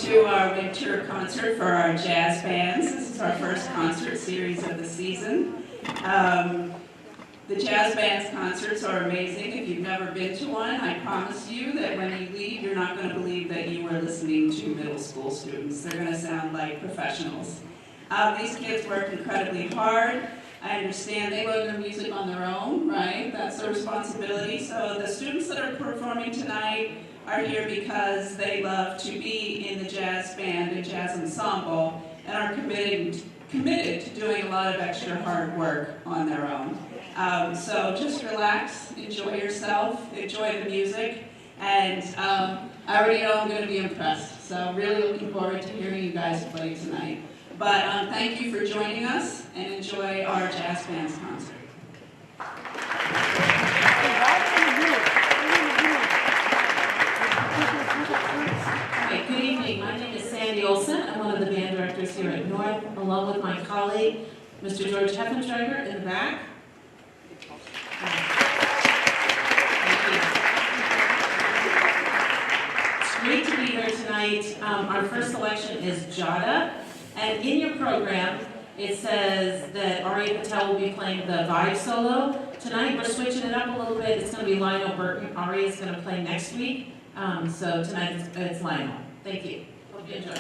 to our winter concert for our jazz bands. This is our first concert series of the season. The jazz band's concerts are amazing. If you've never been to one, I promise you that when you leave, you're not going to believe that you were listening to middle school students. They're going to sound like professionals. These kids work incredibly hard. I understand they learn their music on their own, right? That's their responsibility. So the students that are performing tonight are here because they love to be in the jazz band and jazz ensemble and are committed to doing a lot of extra hard work on their own. So just relax, enjoy yourself, enjoy the music, and I already know I'm going to be impressed. So really looking forward to hearing you guys play tonight. But thank you for joining us, and enjoy our jazz band's concert. Good evening. My name is Sandy Olson. I'm one of the band directors here at North, along with my colleague, Mr. George Heffensteiger, in the back. It's great to be here tonight. Our first selection is Jada, and in your program, it says that Aria Patel will be playing the vibe solo. Tonight, we're switching it up a little bit. It's going to be Lionel Burton. Aria is going to play next week. So tonight it's Lionel. Thank you. Hope you enjoy.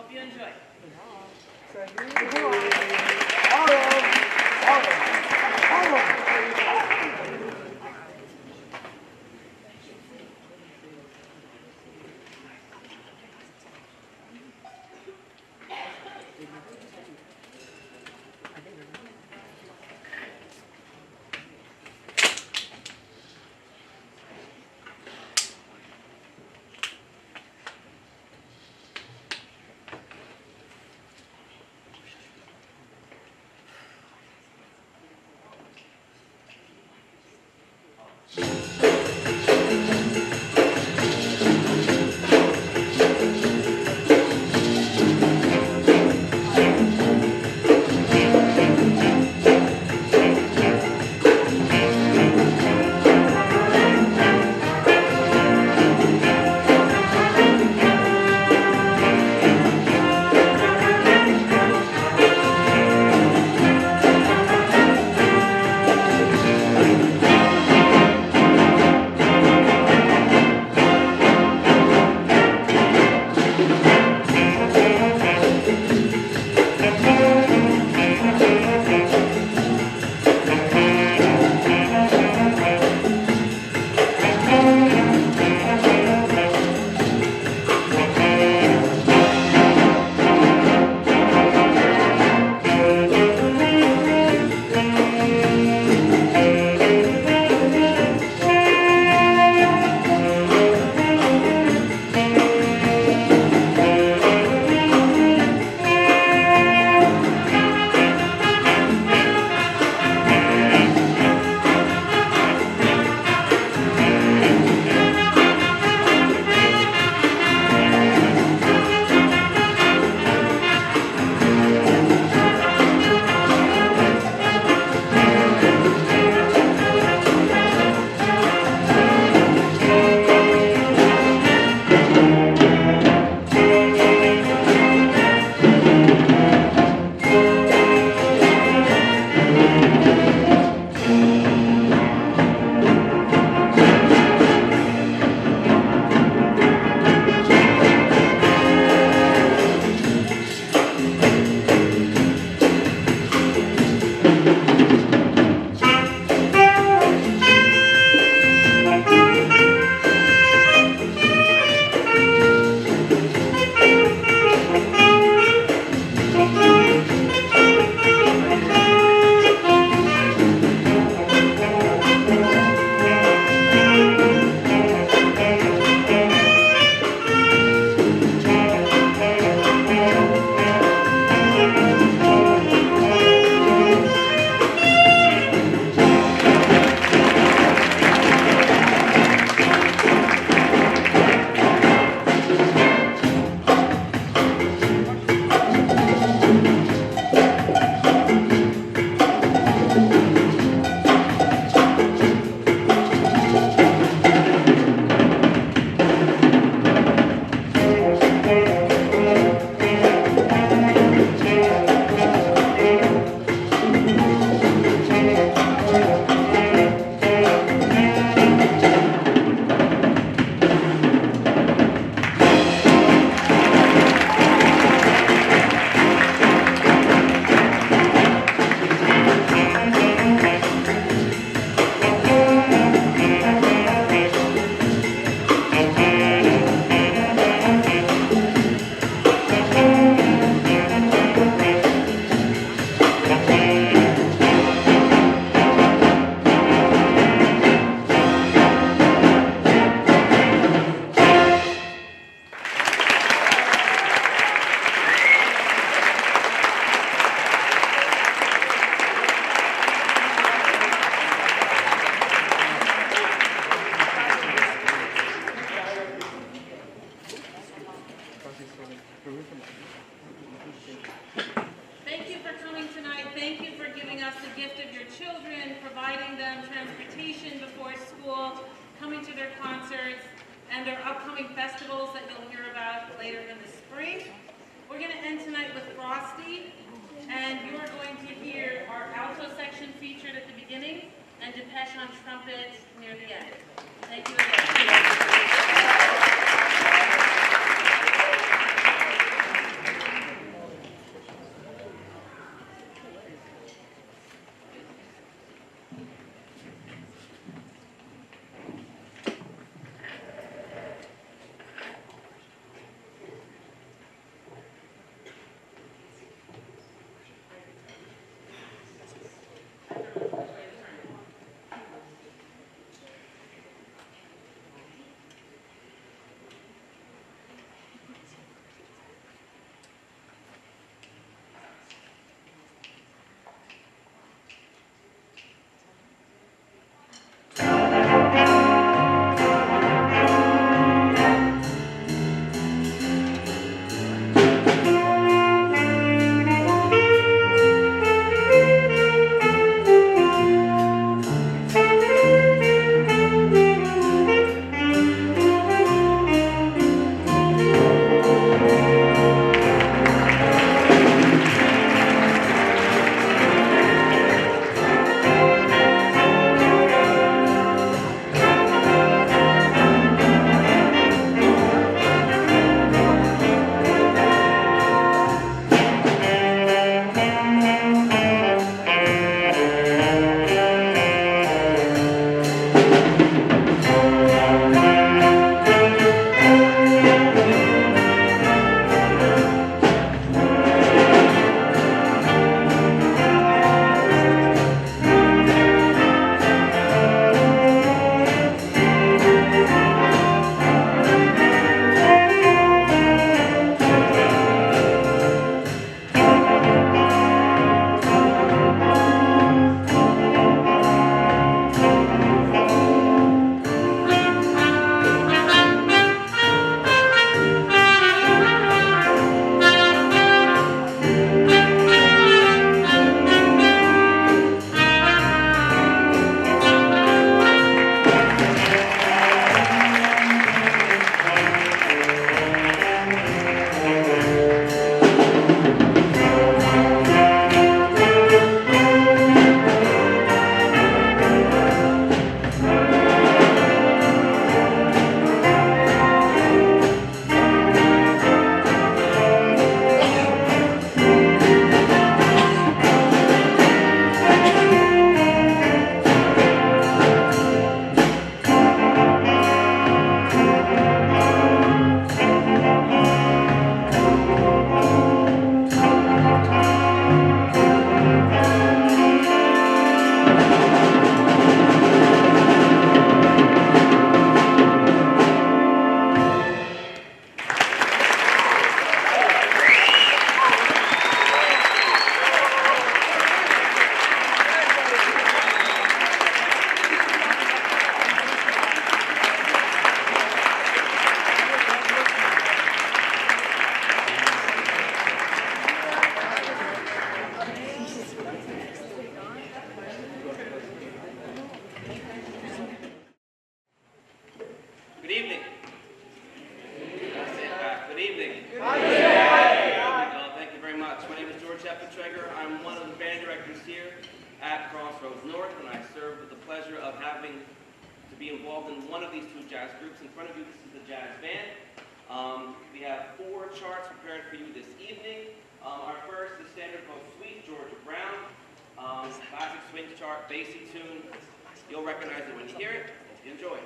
Hope you enjoy. Thank you for coming tonight. Thank you for giving us the gift of your children, providing them transportation before school, coming to their concerts, and their upcoming festivals that you'll hear about later in the spring. We're going to end tonight with Frosty, and you're going to hear our alto section featured at the beginning and Depeche on trumpet near the end. Thank you again. and I served with the pleasure of having to be involved in one of these two jazz groups. In front of you, this is the jazz band. We have 4 charts prepared for you this evening. Our first is Standard Vote Suite, Georgia Brown. Classic swing chart, bassy tune. You'll recognize it when you hear it. Enjoy.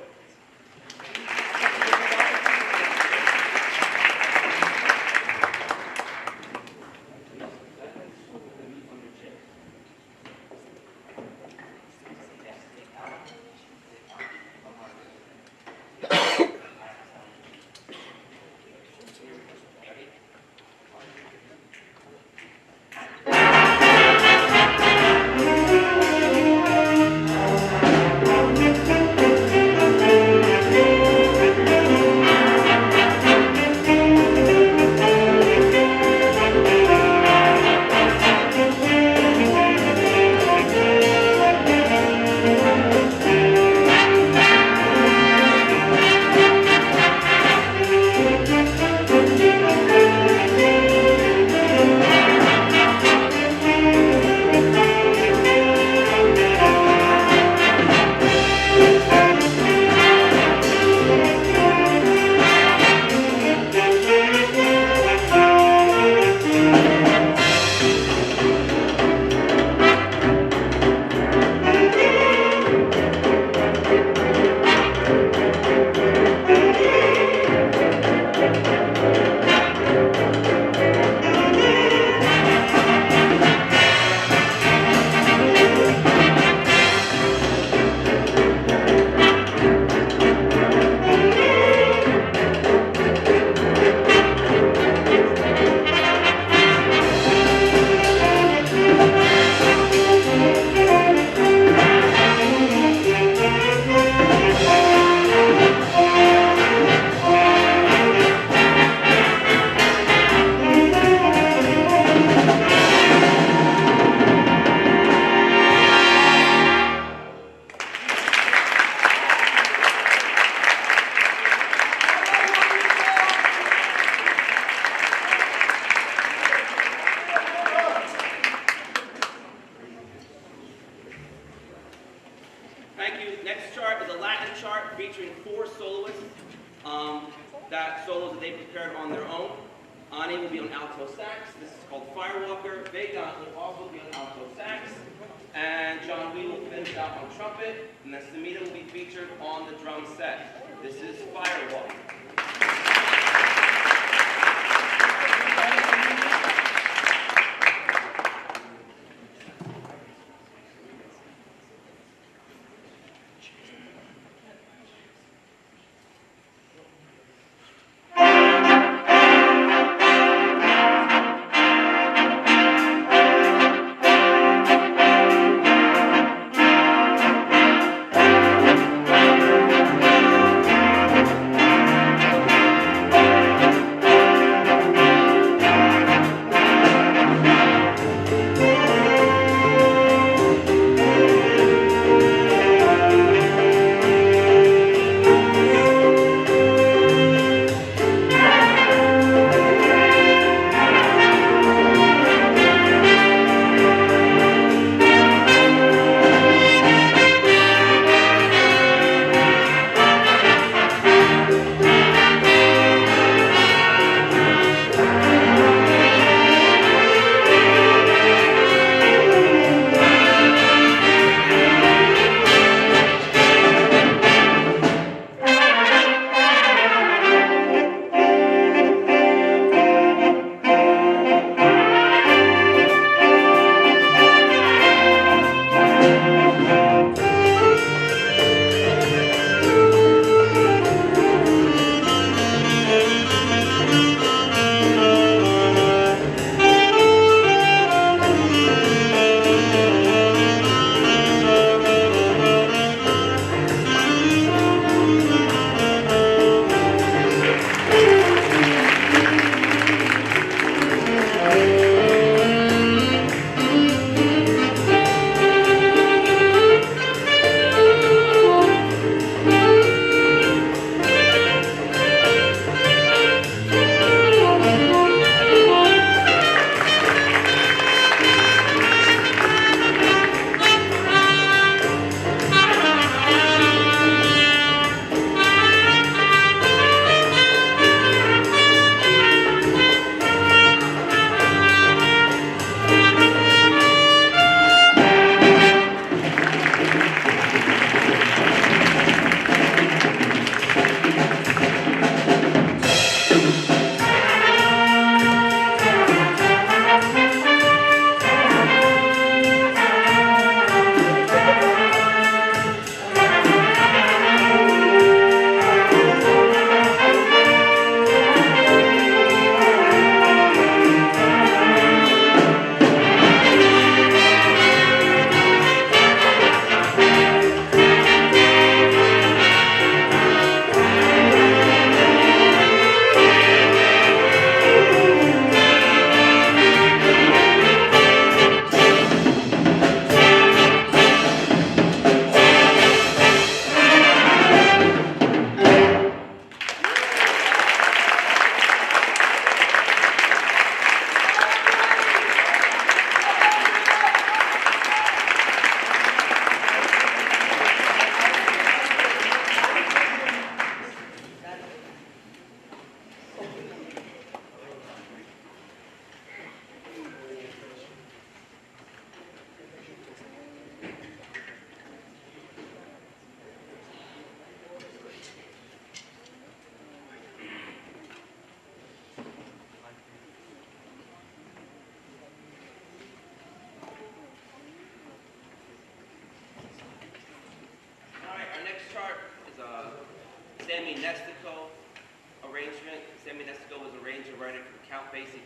Featuring 4 soloists that solos that they prepared on their own. Ani will be on alto sax. This is called Firewalker. Vegan will also be on alto sax. And John Wee will finish out on trumpet. And then Samita will be featured on the drum set. This is Firewalker.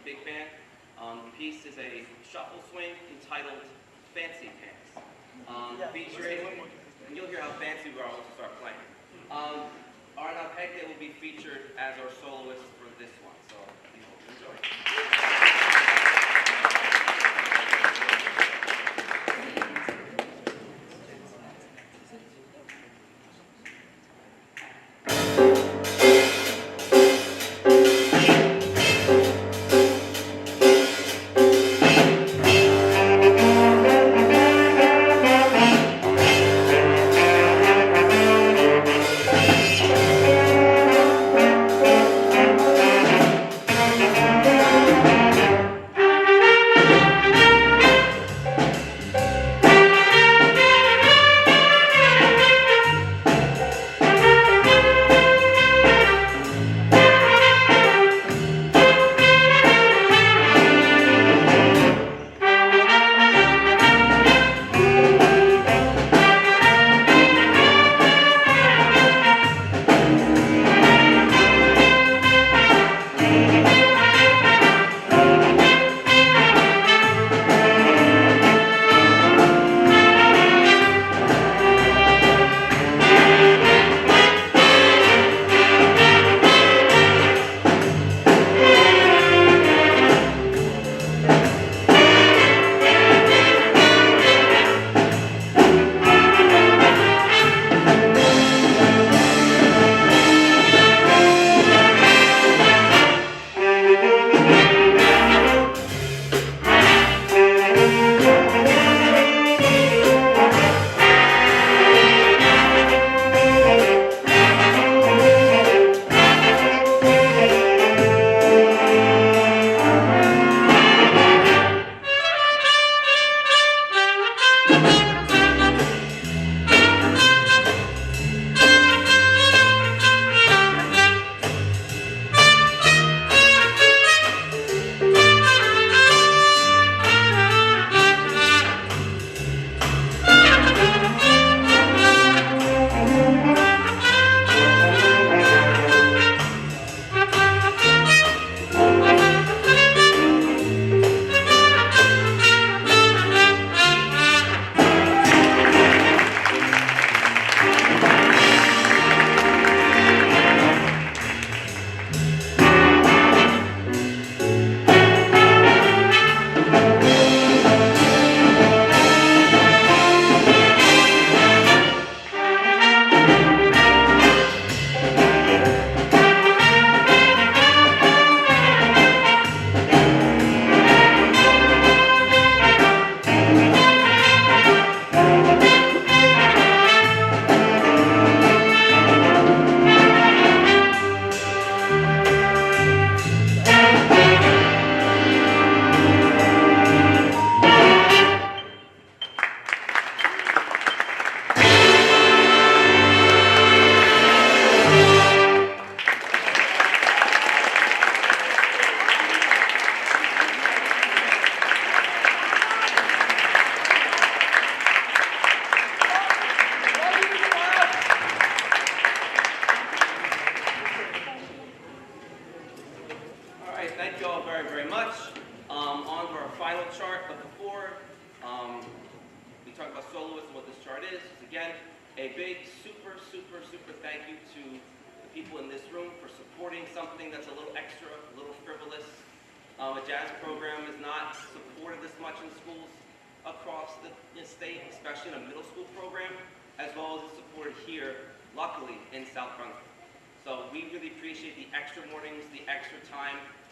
big band. The piece is a shuffle swing entitled Fancy Pants, featuring, and you'll hear how fancy we are once we start playing. Arna Pegde will be featured as our soloist for this one, so we hope you enjoy.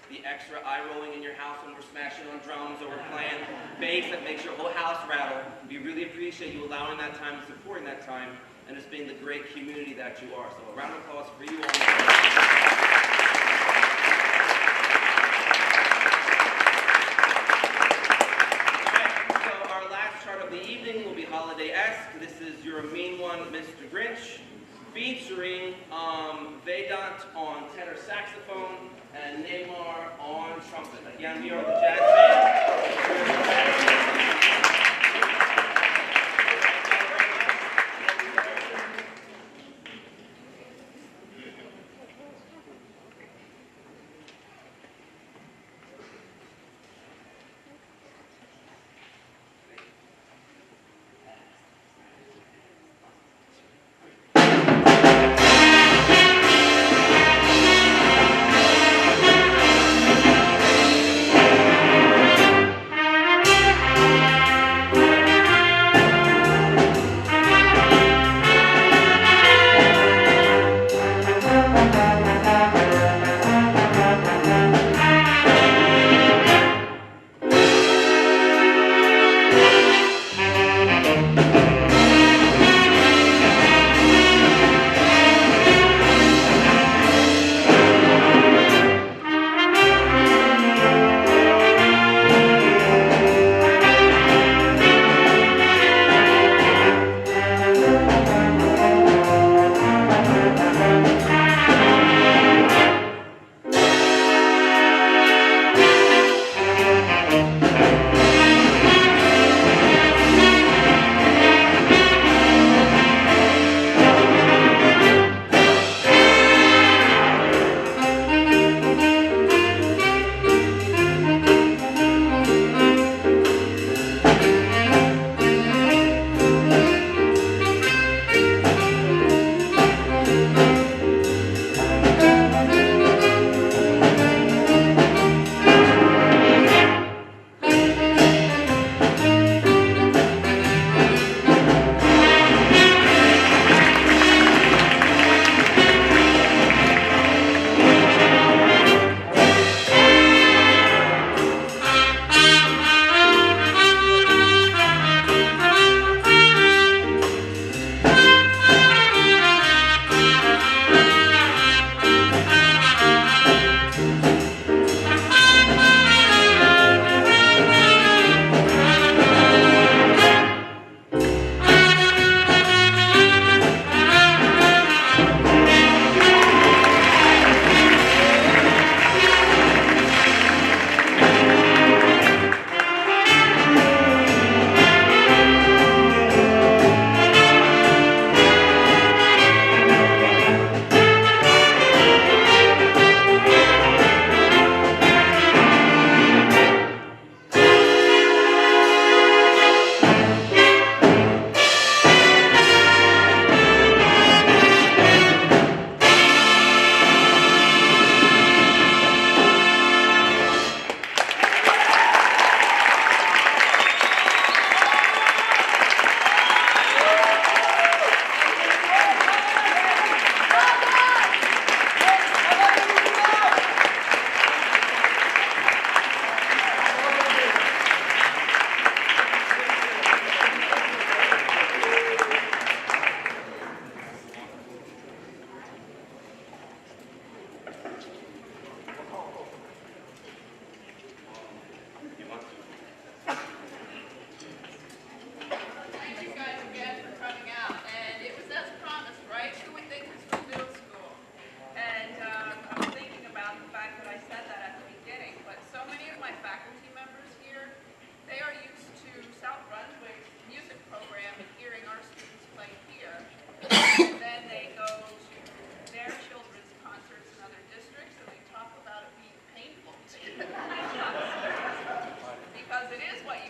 The extra eye rolling in your house when we're smashing on drums or we're playing bass that makes your whole house rattle. We really appreciate you allowing that time and supporting that time and just being the great community that you are. So a round of applause for you all. So our last chart of the evening will be holiday-esque. This is You're a Mean One, Mr. Grinch, featuring Vedant on tenor saxophone and Neymar on trumpet. Again, we are the Jazz Band.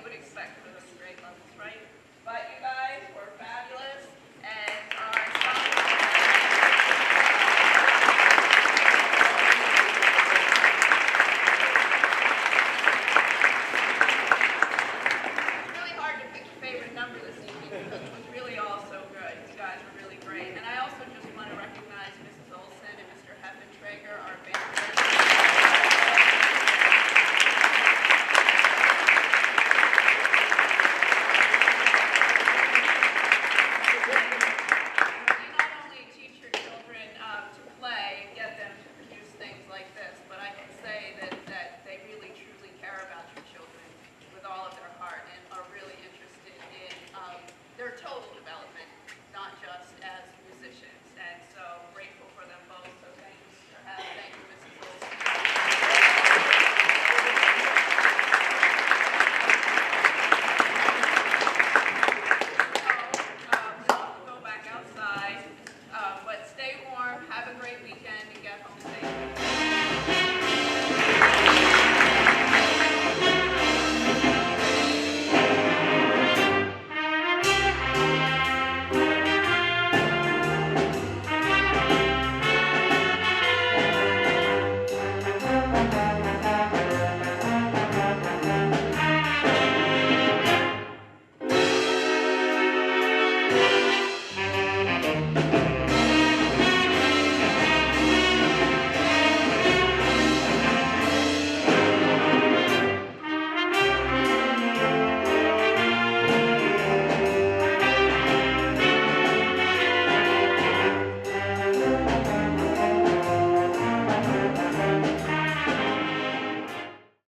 would expect